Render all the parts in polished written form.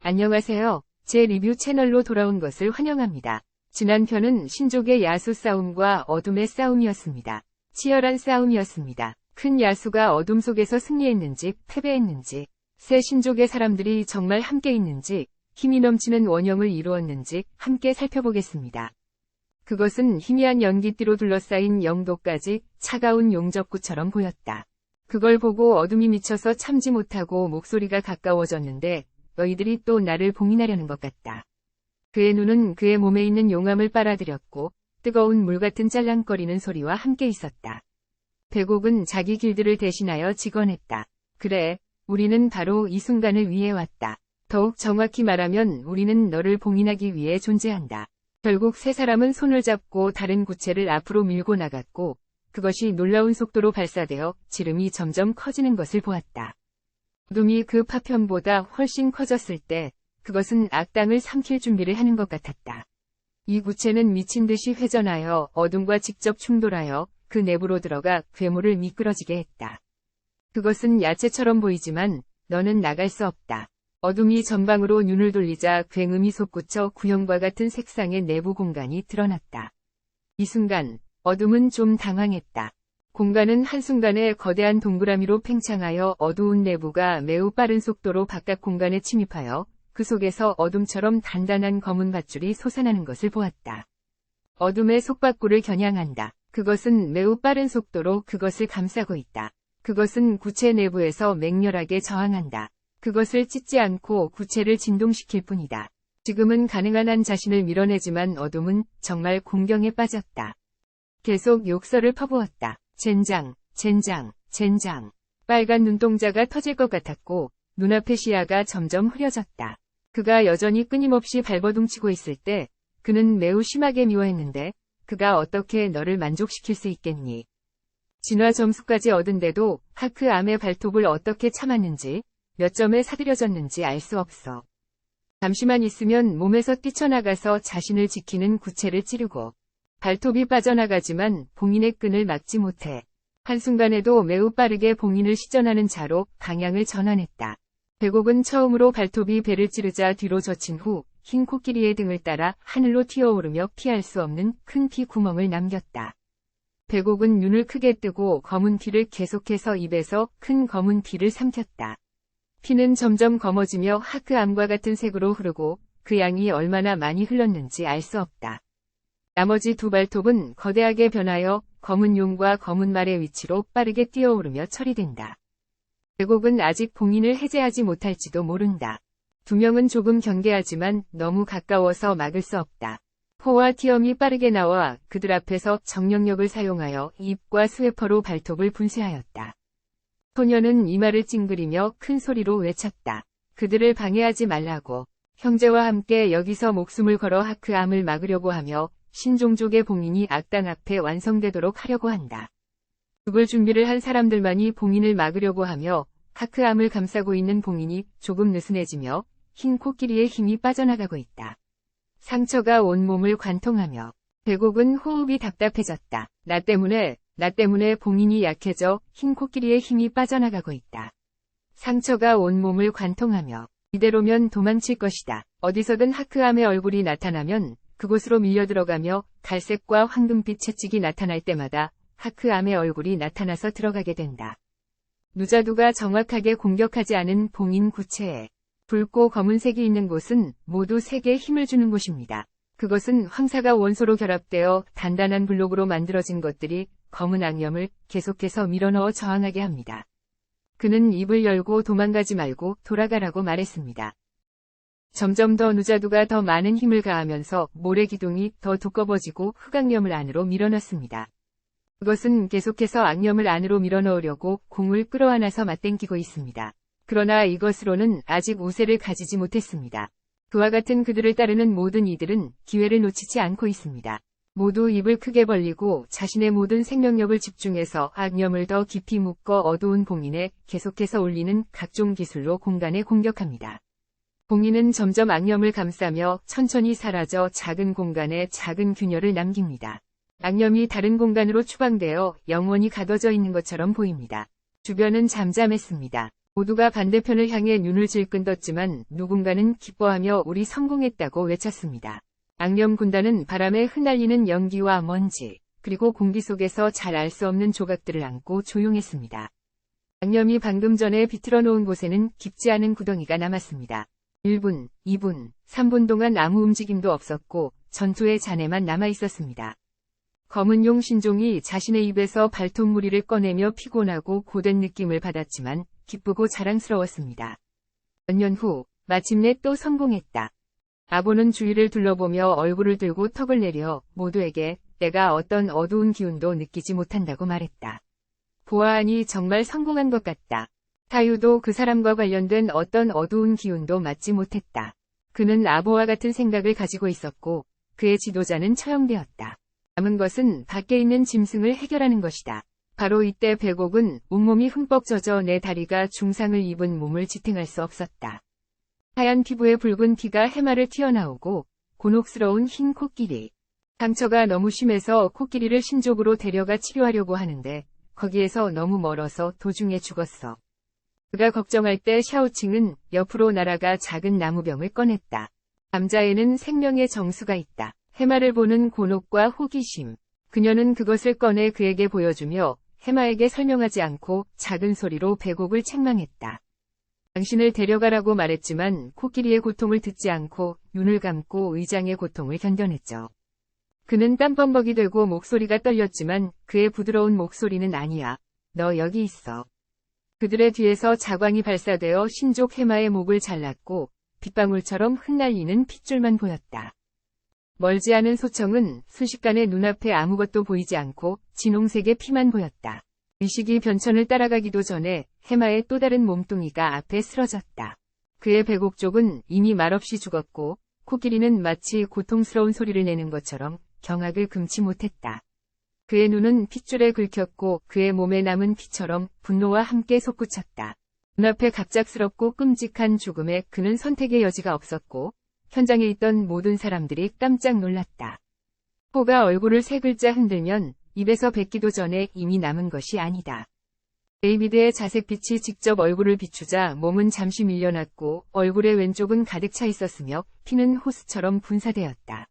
안녕하세요. 제 리뷰 채널로 돌아온 것을 환영합니다. 지난 편은 신족의 야수 싸움과 어둠의 싸움이었습니다. 치열한 싸움이었습니다. 큰 야수가 어둠 속에서 승리했는지 패배했는지, 새 신족의 사람들이 정말 함께 있는지, 힘이 넘치는 원형을 이루었는지 함께 살펴보겠습니다. 그것은 희미한 연기띠로 둘러싸인 영도까지 차가운 용접구처럼 보였다. 그걸 보고 어둠이 미쳐서 참지 못하고 목소리가 가까워졌는데 너희들이 또 나를 봉인하려는 것 같다. 그의 눈은 그의 몸에 있는 용암을 빨아들였고 뜨거운 물 같은 짤랑거리는 소리와 함께 있었다. 백옥은 자기 길들을 대신하여 직언했다. 그래, 우리는 바로 이 순간을 위해 왔다. 더욱 정확히 말하면 우리는 너를 봉인하기 위해 존재한다. 결국 세 사람은 손을 잡고 다른 구체를 앞으로 밀고 나갔고 그것이 놀라운 속도로 발사되어 지름이 점점 커지는 것을 보았다. 어둠이 그 파편보다 훨씬 커졌을 때 그것은 악당을 삼킬 준비를 하는 것 같았다. 이 구체는 미친 듯이 회전하여 어둠과 직접 충돌하여 그 내부로 들어가 괴물을 미끄러지게 했다. 그것은 야채처럼 보이지만 너는 나갈 수 없다. 어둠이 전방으로 눈을 돌리자 굉음이 솟구쳐 구형과 같은 색상의 내부 공간이 드러났다. 이 순간 어둠은 좀 당황했다. 공간은 한순간에 거대한 동그라미로 팽창하여 어두운 내부가 매우 빠른 속도로 바깥 공간에 침입하여 그 속에서 어둠처럼 단단한 검은 밧줄이 솟아나는 것을 보았다. 어둠의 속박구를 겨냥한다. 그것은 매우 빠른 속도로 그것을 감싸고 있다. 그것은 구체 내부에서 맹렬하게 저항한다. 그것을 찢지 않고 구체를 진동시킬 뿐이다. 지금은 가능한 한 자신을 밀어내지만 어둠은 정말 공경에 빠졌다. 계속 욕설을 퍼부었다. 젠장, 젠장, 젠장. 빨간 눈동자가 터질 것 같았고 눈앞의 시야가 점점 흐려졌다. 그가 여전히 끊임없이 발버둥치고 있을 때 그는 매우 심하게 미워했는데 그가 어떻게 너를 만족시킬 수 있겠니? 진화 점수까지 얻은데도 하크암의 발톱을 어떻게 참았는지 몇 점에 사들여졌는지 알 수 없어. 잠시만 있으면 몸에서 뛰쳐나가서 자신을 지키는 구체를 찌르고 발톱이 빠져나가지만 봉인의 끈을 막지 못해. 한순간에도 매우 빠르게 봉인을 시전하는 자로 방향을 전환했다. 백옥은 처음으로 발톱이 배를 찌르자 뒤로 젖힌 후 흰 코끼리의 등을 따라 하늘로 튀어오르며 피할 수 없는 큰 피 구멍을 남겼다. 백옥은 눈을 크게 뜨고 검은 피를 계속해서 입에서 큰 검은 피를 삼켰다. 피는 점점 검어지며 하크암과 같은 색으로 흐르고 그 양이 얼마나 많이 흘렀는지 알 수 없다. 나머지 두 발톱은 거대하게 변하여 검은 용과 검은 말의 위치로 빠르게 뛰어오르며 처리된다. 백옥은 아직 봉인을 해제하지 못할지도 모른다. 두 명은 조금 경계하지만 너무 가까워서 막을 수 없다. 포와 티엄이 빠르게 나와 그들 앞에서 정령력을 사용하여 입과 스웨퍼로 발톱을 분쇄하였다. 소녀는 이마를 찡그리며 큰 소리로 외쳤다. 그들을 방해하지 말라고. 형제와 함께 여기서 목숨을 걸어 하크암을 막으려고 하며 신종족의 봉인이 악당 앞에 완성되도록 하려고 한다. 죽을 준비를 한 사람들만이 봉인을 막으려고 하며 하크암을 감싸고 있는 봉인이 조금 느슨해지며 흰 코끼리의 힘이 빠져나가고 있다. 상처가 온몸을 관통하며 백옥은 호흡이 답답해졌다. 나 때문에 봉인이 약해져 흰 코끼리의 힘이 빠져나가고 있다. 상처가 온몸을 관통하며 이대로면 도망칠 것이다. 어디서든 하크암의 얼굴이 나타나면 그곳으로 밀려들어가며 갈색과 황금빛 채찍이 나타날 때마다 하크암의 얼굴이 나타나서 들어가게 된다. 누자두가 정확하게 공격하지 않은 봉인 구체에 붉고 검은색이 있는 곳은 모두 색에 힘을 주는 곳입니다. 그것은 황사가 원소로 결합되어 단단한 블록으로 만들어진 것들이 검은 악념을 계속해서 밀어넣어 저항하게 합니다. 그는 입을 열고 도망가지 말고 돌아가라고 말했습니다. 점점 더 누자두가 더 많은 힘을 가하면서 모래기둥이 더 두꺼워지고 흑악념을 안으로 밀어넣습니다. 그것은 계속해서 악념을 안으로 밀어넣으려고 공을 끌어안아서 맞당기고 있습니다. 그러나 이것으로는 아직 우세를 가지지 못했습니다. 그와 같은 그들을 따르는 모든 이들은 기회를 놓치지 않고 있습니다. 모두 입을 크게 벌리고 자신의 모든 생명력을 집중해서 악념을 더 깊이 묶어 어두운 봉인에 계속해서 올리는 각종 기술로 공간에 공격합니다. 봉인은 점점 악념을 감싸며 천천히 사라져 작은 공간에 작은 균열을 남깁니다. 악념이 다른 공간으로 추방되어 영원히 가둬져 있는 것처럼 보입니다. 주변은 잠잠했습니다. 모두가 반대편을 향해 눈을 질끈 떴지만 누군가는 기뻐하며 우리 성공했다고 외쳤습니다. 악령 군단은 바람에 흩날리는 연기와 먼지, 그리고 공기 속에서 잘 알 수 없는 조각들을 안고 조용했습니다. 악령이 방금 전에 비틀어 놓은 곳에는 깊지 않은 구덩이가 남았습니다. 1분, 2분, 3분 동안 아무 움직임도 없었고 전투의 잔해만 남아 있었습니다. 검은 용 신종이 자신의 입에서 발톱 무리를 꺼내며 피곤하고 고된 느낌을 받았지만 기쁘고 자랑스러웠습니다. 몇 년 후 마침내 또 성공했다. 아보는 주위를 둘러보며 얼굴을 들고 턱을 내려 모두에게 내가 어떤 어두운 기운도 느끼지 못한다고 말했다. 보아하니 정말 성공한 것 같다. 타유도 그 사람과 관련된 어떤 어두운 기운도 맡지 못했다. 그는 아보와 같은 생각을 가지고 있었고 그의 지도자는 처형되었다. 남은 것은 밖에 있는 짐승을 해결하는 것이다. 바로 이때 백옥은 온몸이 흠뻑 젖어 내 다리가 중상을 입은 몸을 지탱할 수 없었다. 하얀 피부에 붉은 피가 해마를 튀어나오고 곤혹스러운 흰 코끼리. 상처가 너무 심해서 코끼리를 신족으로 데려가 치료하려고 하는데 거기에서 너무 멀어서 도중에 죽었어. 그가 걱정할 때 샤오칭은 옆으로 날아가 작은 나무병을 꺼냈다. 남자에는 생명의 정수가 있다. 해마를 보는 곤혹과 호기심. 그녀는 그것을 꺼내 그에게 보여주며 해마에게 설명하지 않고 작은 소리로 백옥을 책망했다. 당신을 데려가라고 말했지만 코끼리의 고통을 듣지 않고 눈을 감고 의장의 고통을 견뎌냈죠. 그는 땀범벅이 되고 목소리가 떨렸지만 그의 부드러운 목소리는 아니야. 너 여기 있어. 그들의 뒤에서 자광이 발사되어 신족 해마의 목을 잘랐고 빗방울처럼 흩날리는 핏줄만 보였다. 멀지 않은 소청은 순식간에 눈앞에 아무것도 보이지 않고 진홍색의 피만 보였다. 의식이 변천을 따라가기도 전에 해마의 또 다른 몸뚱이가 앞에 쓰러졌다. 그의 백옥족은 이미 말없이 죽었고 코끼리는 마치 고통스러운 소리를 내는 것처럼 경악을 금치 못했다. 그의 눈은 핏줄에 긁혔고 그의 몸에 남은 피처럼 분노와 함께 솟구쳤다. 눈앞에 갑작스럽고 끔찍한 죽음에 그는 선택의 여지가 없었고 현장에 있던 모든 사람들이 깜짝 놀랐다. 호가 얼굴을 세 글자 흔들면 입에서 뱉기도 전에 이미 남은 것이 아니다. 데이비드의 자색빛이 직접 얼굴을 비추자 몸은 잠시 밀려났고 얼굴의 왼쪽은 가득 차 있었으며 피는 호수처럼 분사되었다.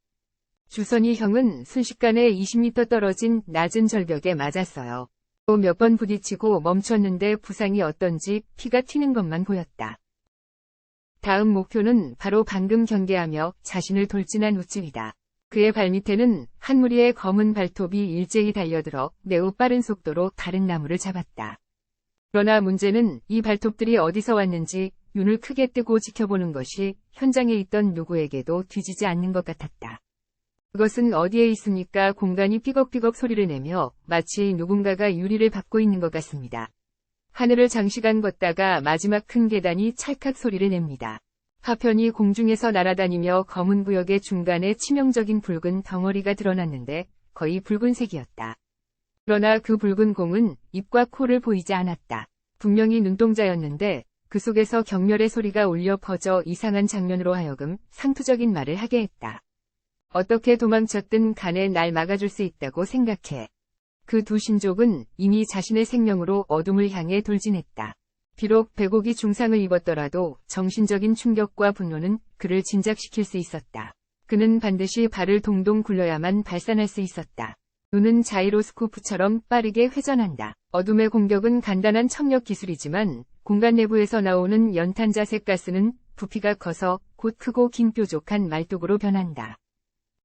주선이 형은 순식간에 20m 떨어진 낮은 절벽에 맞았어요. 또 몇 번 부딪히고 멈췄는데 부상이 어떤지 피가 튀는 것만 보였다. 다음 목표는 바로 방금 경계하며 자신을 돌진한 우쭐이다. 그의 발밑에는 한 무리의 검은 발톱이 일제히 달려들어 매우 빠른 속도로 다른 나무를 잡았다. 그러나 문제는 이 발톱들이 어디서 왔는지 눈을 크게 뜨고 지켜보는 것이 현장에 있던 누구에게도 뒤지지 않는 것 같았다. 그것은 어디에 있습니까? 공간이 삐걱삐걱 소리를 내며 마치 누군가가 유리를 밟고 있는 것 같습니다. 하늘을 장시간 걷다가 마지막 큰 계단이 찰칵 소리를 냅니다. 파편이 공중에서 날아다니며 검은 구역의 중간에 치명적인 붉은 덩어리가 드러났는데 거의 붉은색이었다. 그러나 그 붉은 공은 입과 코를 보이지 않았다. 분명히 눈동자였는데 그 속에서 경멸의 소리가 울려 퍼져 이상한 장면으로 하여금 상투적인 말을 하게 했다. 어떻게 도망쳤든 간에 날 막아줄 수 있다고 생각해. 그 두 신족은 이미 자신의 생명으로 어둠을 향해 돌진했다. 비록 백옥이 중상을 입었더라도 정신적인 충격과 분노는 그를 진작시킬 수 있었다. 그는 반드시 발을 동동 굴려야만 발산할 수 있었다. 눈은 자이로스코프처럼 빠르게 회전한다. 어둠의 공격은 간단한 청력 기술이지만 공간 내부에서 나오는 연탄 자색 가스는 부피가 커서 곧 크고 긴 뾰족한 말뚝으로 변한다.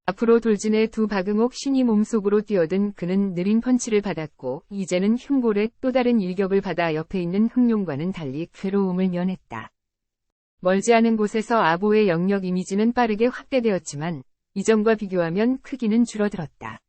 앞으로 돌진해 두 박응옥 신이 몸속으로 뛰어든 그는 느린 펀치를 받았고 이제는 흉골에 또 다른 일격을 받아 옆에 있는 흑룡과는 달리 괴로움을 면했다. 멀지 않은 곳에서 아보의 영역 이미지는 빠르게 확대되었지만 이전과 비교하면 크기는 줄어들었다.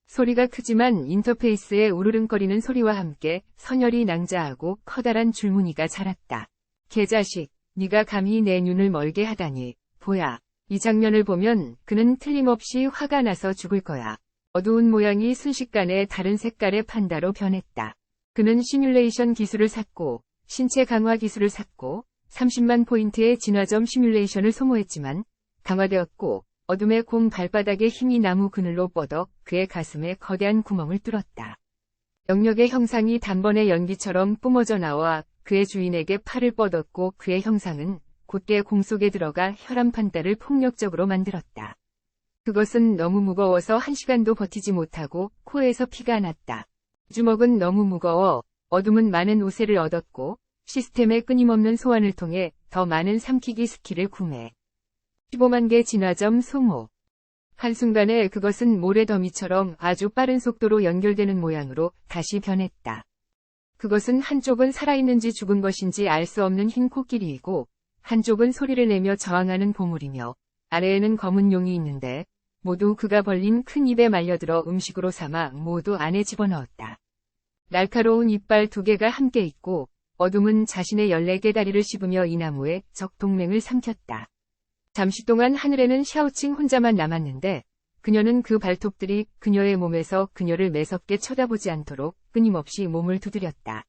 소리가 크지만 인터페이스의 우르릉거리는 소리와 함께 선혈이 낭자하고 커다란 줄무늬가 자랐다. 개자식, 네가 감히 내 눈을 멀게 하다니, 보야. 이 장면을 보면 그는 틀림없이 화가 나서 죽을 거야. 어두운 모양이 순식간에 다른 색깔의 판다로 변했다. 그는 시뮬레이션 기술을 샀고 신체 강화 기술을 샀고 30만 포인트의 진화점 시뮬레이션을 소모했지만 강화되었고 어둠의 곰 발바닥에 힘이 나무 그늘로 뻗어 그의 가슴에 거대한 구멍을 뚫었다. 영역의 형상이 단번에 연기처럼 뿜어져 나와 그의 주인에게 팔을 뻗었고 그의 형상은 곧게 공 속에 들어가 혈안 판다를 폭력적으로 만들었다. 그것은 너무 무거워서 1시간도 버티지 못하고 코에서 피가 났다. 주먹은 너무 무거워 어둠은 많은 우세를 얻었고 시스템의 끊임없는 소환을 통해 더 많은 삼키기 스킬을 구매. 15만 개 진화점 소모. 한순간에 그것은 모래더미처럼 아주 빠른 속도로 연결되는 모양으로 다시 변했다. 그것은 한쪽은 살아있는지 죽은 것인지 알 수 없는 흰 코끼리이고 한쪽은 소리를 내며 저항하는 보물이며 아래에는 검은 용이 있는데 모두 그가 벌린 큰 입에 말려들어 음식으로 삼아 모두 안에 집어넣었다. 날카로운 이빨 2개가 함께 있고 어둠은 자신의 14개 다리를 씹으며 이 나무에 적 동맹을 삼켰다. 잠시 동안 하늘에는 샤오칭 혼자만 남았는데 그녀는 그 발톱들이 그녀의 몸에서 그녀를 매섭게 쳐다보지 않도록 끊임없이 몸을 두드렸다.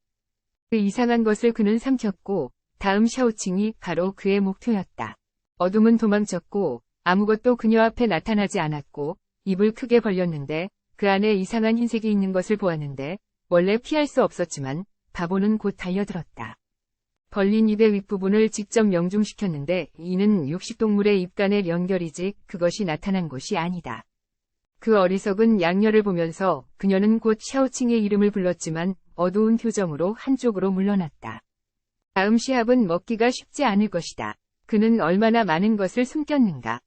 그 이상한 것을 그는 삼켰고 다음 샤오칭이 바로 그의 목표였다. 어둠은 도망쳤고 아무것도 그녀 앞에 나타나지 않았고 입을 크게 벌렸는데 그 안에 이상한 흰색이 있는 것을 보았는데 원래 피할 수 없었지만 바보는 곧 달려들었다. 벌린 입의 윗부분을 직접 명중시켰는데 이는 육식동물의 입간의 연결이지 그것이 나타난 것이 아니다. 그 어리석은 양녀를 보면서 그녀는 곧 샤오칭의 이름을 불렀지만 어두운 표정으로 한쪽으로 물러났다. 다음 시합은 먹기가 쉽지 않을 것이다. 그는 얼마나 많은 것을 숨겼는가.